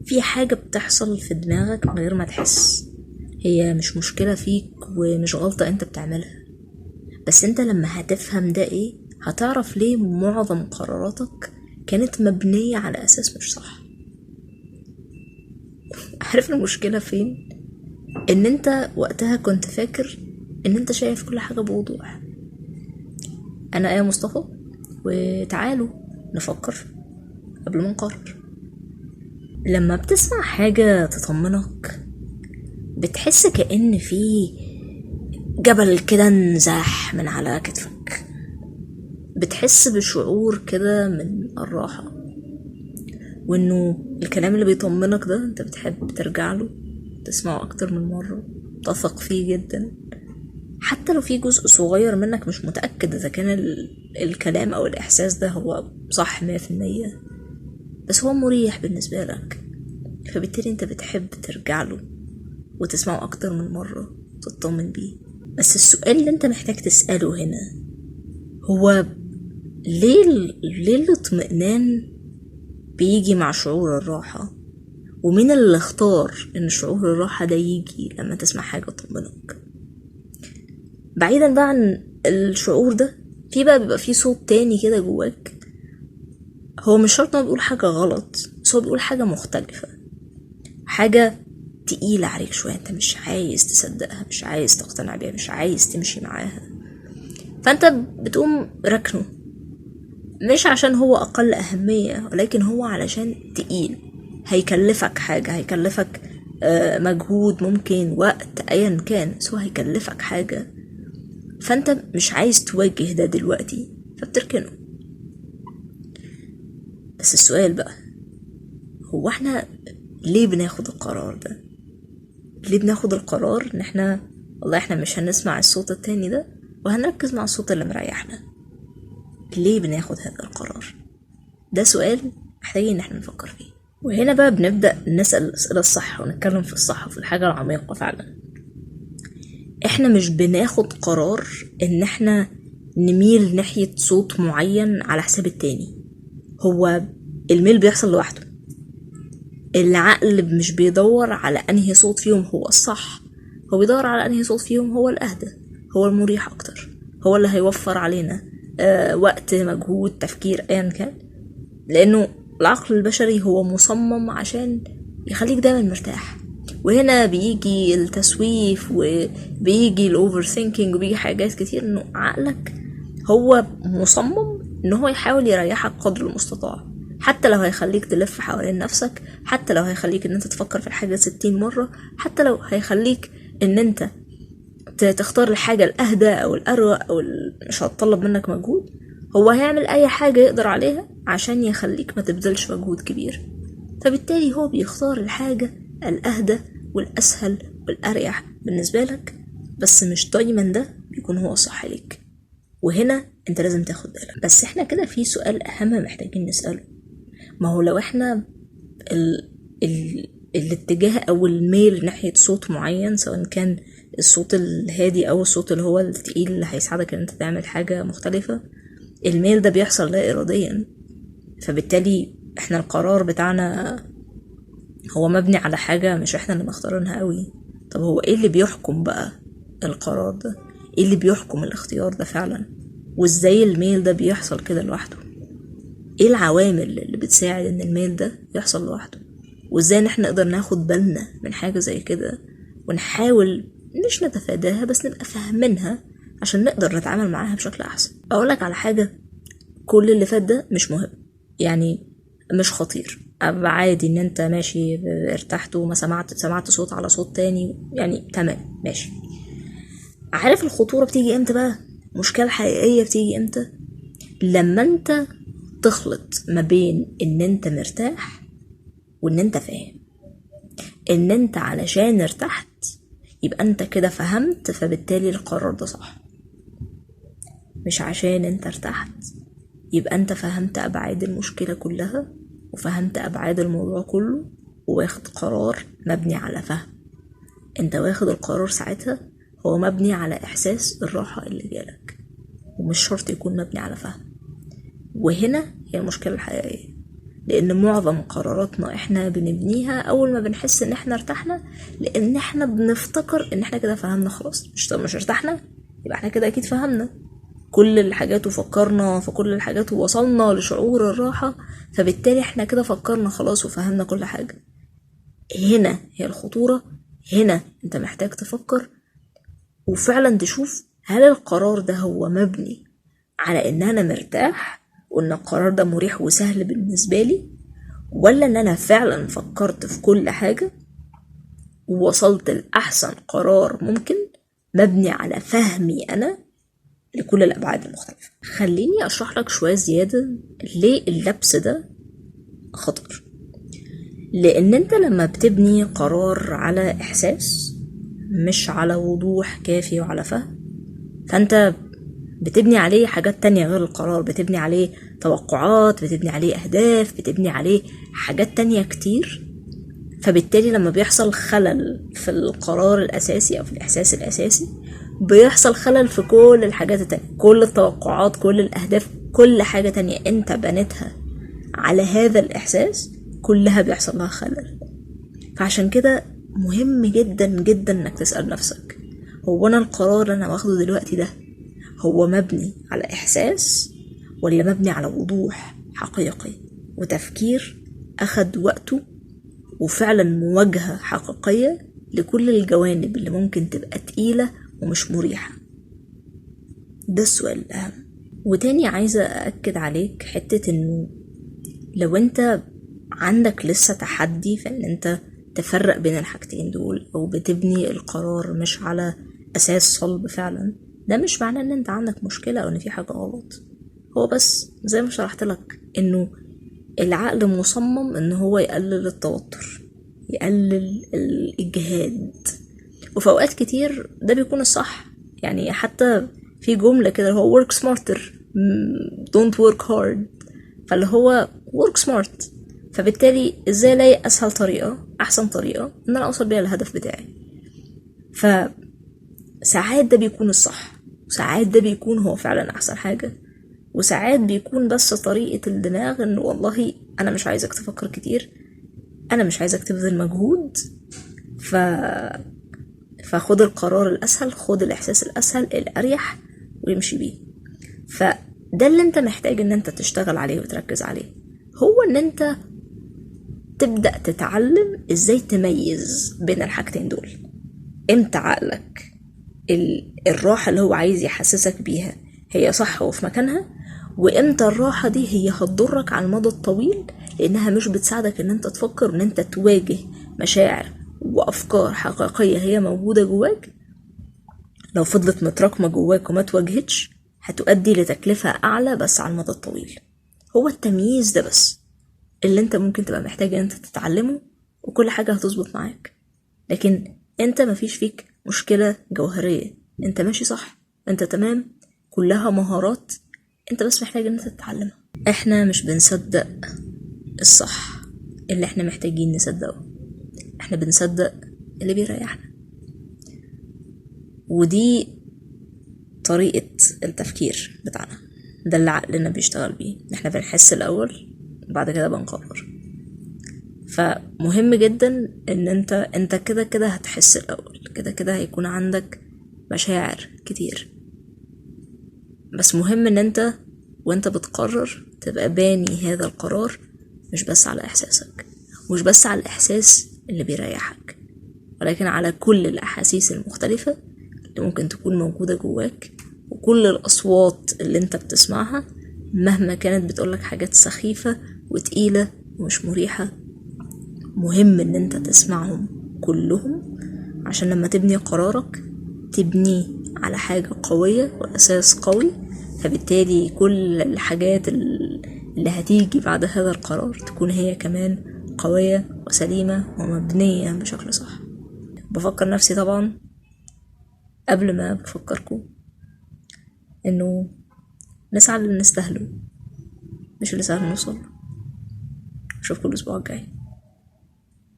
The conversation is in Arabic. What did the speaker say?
في حاجة بتحصل في دماغك من غير ما تحس، هي مش مشكلة فيك ومش غلطة انت بتعملها، بس انت لما هتفهم ده ايه هتعرف ليه معظم قراراتك كانت مبنية على اساس مش صح. عارف المشكلة فين؟ ان انت وقتها كنت فاكر ان انت شايف كل حاجة بوضوح. انا ايه مصطفى، وتعالوا نفكر قبل ما نقرر. لما بتسمع حاجة تطمنك بتحس كأن في جبل كده انزاح من على كتفك، بتحس بشعور كده من الراحة، وانه الكلام اللي بيطمنك ده انت بتحب ترجع له تسمعه اكتر من مرة، تثق فيه جدا، حتى لو في جزء صغير منك مش متأكد اذا كان الكلام او الاحساس ده هو صح 100%، بس هو مريح بالنسبة لك، فبالتالي انت بتحب ترجع له وتسمعه اكتر من مرة تطمن بيه. بس السؤال اللي انت محتاج تسأله هنا هو ليه الاطمئنان بيجي مع شعور الراحة، ومين اللي اختار ان شعور الراحة ده يجي لما تسمع حاجة تطمنك؟ بعيدا بقى عن الشعور ده، في بقى بيبقى في صوت تاني كده جواك، هو مش شرط انه بيقول حاجة غلط، بس هو بيقول حاجة مختلفة، حاجة تقيلة عليك شوية، انت مش عايز تصدقها، مش عايز تقتنع بيها، مش عايز تمشي معاها، فانت بتقوم ركنه، مش عشان هو اقل اهمية، ولكن هو علشان تقيل، هيكلفك حاجة، هيكلفك مجهود، ممكن وقت، ايا كان، بس هو هيكلفك حاجة، فانت مش عايز تواجه ده دلوقتي فبتركنه. بس السؤال بقى، هو احنا ليه بناخد القرار ده؟ ليه بناخد القرار ان احنا والله احنا مش هنسمع الصوت التاني ده وهنركز مع الصوت اللي مريحنا؟ ليه بناخد هذا القرار؟ ده سؤال محتاجين ان احنا نفكر فيه. وهنا بقى بنبدأ نسأل الأسئلة الصح ونتكلم في الصح وفي الحاجة العميقة فعلا. احنا مش بناخد قرار ان احنا نميل ناحية صوت معين على حساب التاني، هو الميل بيحصل لوحده، العقل مش بيدور على انهي صوت فيهم هو الصح، هو بيدور على انهي صوت فيهم هو الاهدى، هو المريح اكتر، هو اللي هيوفر علينا وقت، مجهود، تفكير، ايا كان، لانه العقل البشري هو مصمم عشان يخليك دايما مرتاح. وهنا بيجي التسويف وبيجي الاوفر ثينكينج وبيجي حاجات كتير، انه عقلك هو مصمم ان هو يحاول يريحك قدر المستطاع، حتى لو هيخليك تلف حوالين نفسك، حتى لو هيخليك ان انت تفكر في الحاجة 60 مرة، حتى لو هيخليك ان انت تختار الحاجة الاهدى او الاروق او مش هتطلب منك مجهود، هو هيعمل اي حاجة يقدر عليها عشان يخليك ما تبذلش مجهود كبير، فبالتالي هو بيختار الحاجة الاهدى والاسهل والاريح بالنسبة لك، بس مش دايما ده بيكون هو صح ليك، وهنا انت لازم تاخد بالك. بس احنا كده في سؤال اهم محتاجين نسأله، ما هو لو احنا الاتجاه او الميل ناحية صوت معين، سواء كان الصوت الهادي او الصوت اللي هو التقيل اللي هيساعدك ان انت تعمل حاجة مختلفة، الميل ده بيحصل لا اراديا، فبالتالي احنا القرار بتاعنا هو مبني على حاجة مش احنا اللي مختارينها قوي. طب هو ايه اللي بيحكم بقى القرار ده؟ ايه اللي بيحكم الاختيار ده فعلا؟ وازاي الميل ده بيحصل كده لوحده؟ ايه العوامل اللي بتساعد ان الميل ده يحصل لوحده؟ وازاي احنا نقدر ناخد بالنا من حاجة زي كده ونحاول مش نتفاداها بس نبقى فاهمينها عشان نقدر نتعامل معاها بشكل احسن. اقولك على حاجة، كل اللي فات ده مش مهم، يعني مش خطير، عادي ان انت ماشي ارتحت وما سمعت صوت على صوت تاني، يعني تمام ماشي. عارف الخطورة بتيجي امتى بقى؟ مشكلة حقيقية بتيجي امتى؟ لما انت تخلط ما بين ان انت مرتاح وان انت فاهم، ان انت علشان ارتحت يبقى انت كده فهمت فبالتالي القرار ده صح، مش عشان انت ارتحت يبقى انت فهمت ابعاد المشكلة كلها وفهمت ابعاد الموضوع كله وواخد قرار مبني على فهم. انت واخد القرار ساعتها هو مبني على احساس الراحة اللي جالك، ومش شرط يكون مبني على فهم. وهنا هي المشكلة الحقيقية، لان معظم قراراتنا احنا بنبنيها اول ما بنحس ان احنا ارتحنا، لان احنا بنفتكر ان احنا كده فهمنا خلاص. مش ارتحنا يبقى احنا كده اكيد فهمنا كل الحاجات وفكرنا في كل الحاجات ووصلنا لشعور الراحة، فبالتالي احنا كده فكرنا خلاص وفهمنا كل حاجة. هنا هي الخطورة. هنا انت محتاج تفكر وفعلا تشوف هل القرار ده هو مبني على ان انا مرتاح وان القرار ده مريح وسهل بالنسبة لي، ولا ان انا فعلا فكرت في كل حاجة ووصلت لأحسن قرار ممكن مبني على فهمي انا لكل الابعاد المختلفة. خليني اشرح لك شوية زيادة ليه اللبس ده خطر. لان انت لما بتبني قرار على احساس مش على وضوح كافي وعلى فهم، فانت بتبني عليه حاجات تانية غير القرار، بتبني عليه توقعات، بتبني عليه اهداف، بتبني عليه حاجات تانية كتير. فبالتالي لما بيحصل خلل في القرار الاساسي او في الاحساس الاساسي، بيحصل خلل في كل الحاجات التانية، كل التوقعات، كل الاهداف، كل حاجة تانية انت بنيتها على هذا الاحساس كلها بيحصل لها خلل. فعشان كده مهم جدا جدا انك تسأل نفسك، هو انا القرار اللي انا واخده دلوقتي ده هو مبني على احساس ولا مبني على وضوح حقيقي وتفكير اخد وقته وفعلا مواجهة حقيقية لكل الجوانب اللي ممكن تبقى تقيلة ومش مريحة. ده السؤال الأهم. وتاني عايزة أأكد عليك حتة إنه لو أنت عندك لسه تحدي في إن أنت تفرق بين الحاجتين دول أو بتبني القرار مش على أساس صلب فعلا، ده مش معناه إن أنت عندك مشكلة أو إن في حاجة غلط. هو بس زي ما شرحت لك إنه العقل مصمم إن هو يقلل التوتر، يقلل الإجهاد، وفي أوقات كتير ده بيكون الصح. يعني حتى في جملة كده هو work smarter don't work hard، فاللي هو work smart. فبالتالي ازاي الاقي اسهل طريقة احسن طريقة ان انا اوصل بيها الهدف بتاعي. فساعات ده بيكون الصح، وساعات ده بيكون هو فعلا احسن حاجة، وساعات بيكون بس طريقة الدماغ ان والله انا مش عايزك تفكر كتير، انا مش عايزك تبذل مجهود، فخد القرار الاسهل، خد الاحساس الاسهل الاريح ويمشي بيه. فده اللي انت محتاج ان انت تشتغل عليه وتركز عليه، هو ان انت تبدأ تتعلم ازاي تميز بين الحاجتين دول. امتى عقلك الراحة اللي هو عايز يحسسك بيها هي صح وفي مكانها، وامتى الراحة دي هي هتضرك على المدى الطويل لانها مش بتساعدك ان انت تفكر ان انت تواجه مشاعر وافكار حقيقية هي موجودة جواك. لو فضلت متراكمة جواك وما تواجهتش هتؤدي لتكلفة اعلى بس على المدى الطويل. هو التمييز ده بس اللي انت ممكن تبقى محتاج ان انت تتعلمه وكل حاجة هتظبط معاك. لكن انت مفيش فيك مشكلة جوهرية، انت ماشي صح، انت تمام، كلها مهارات انت بس محتاج ان انت تتعلمها. احنا مش بنصدق الصح اللي احنا محتاجين نصدقه، احنا بنصدق اللي بيريحنا. ودي طريقة التفكير بتاعنا، ده اللي عقلنا بيشتغل بيه. احنا بنحس الاول بعد كده بنقرر. فمهم جدا ان انت كده كده هتحس الاول، كده كده هيكون عندك مشاعر كتير، بس مهم ان انت وانت بتقرر تبقى باني هذا القرار مش بس على احساسك، مش بس على الاحساس اللي بيريحك، ولكن على كل الاحاسيس المختلفة اللي ممكن تكون موجودة جواك، وكل الاصوات اللي انت بتسمعها مهما كانت بتقولك حاجات سخيفة وتقيلة ومش مريحة. مهم ان انت تسمعهم كلهم عشان لما تبني قرارك تبنيه على حاجة قوية وأساس قوي، فبالتالي كل الحاجات اللي هتيجي بعد هذا القرار تكون هي كمان قوية وسليمة ومبنية بشكل صح. بفكر نفسي طبعا قبل ما بفكركم انه نسعى اللي نستاهله مش اللي سهل نوصل. اشوفكم الاسبوع الجاي.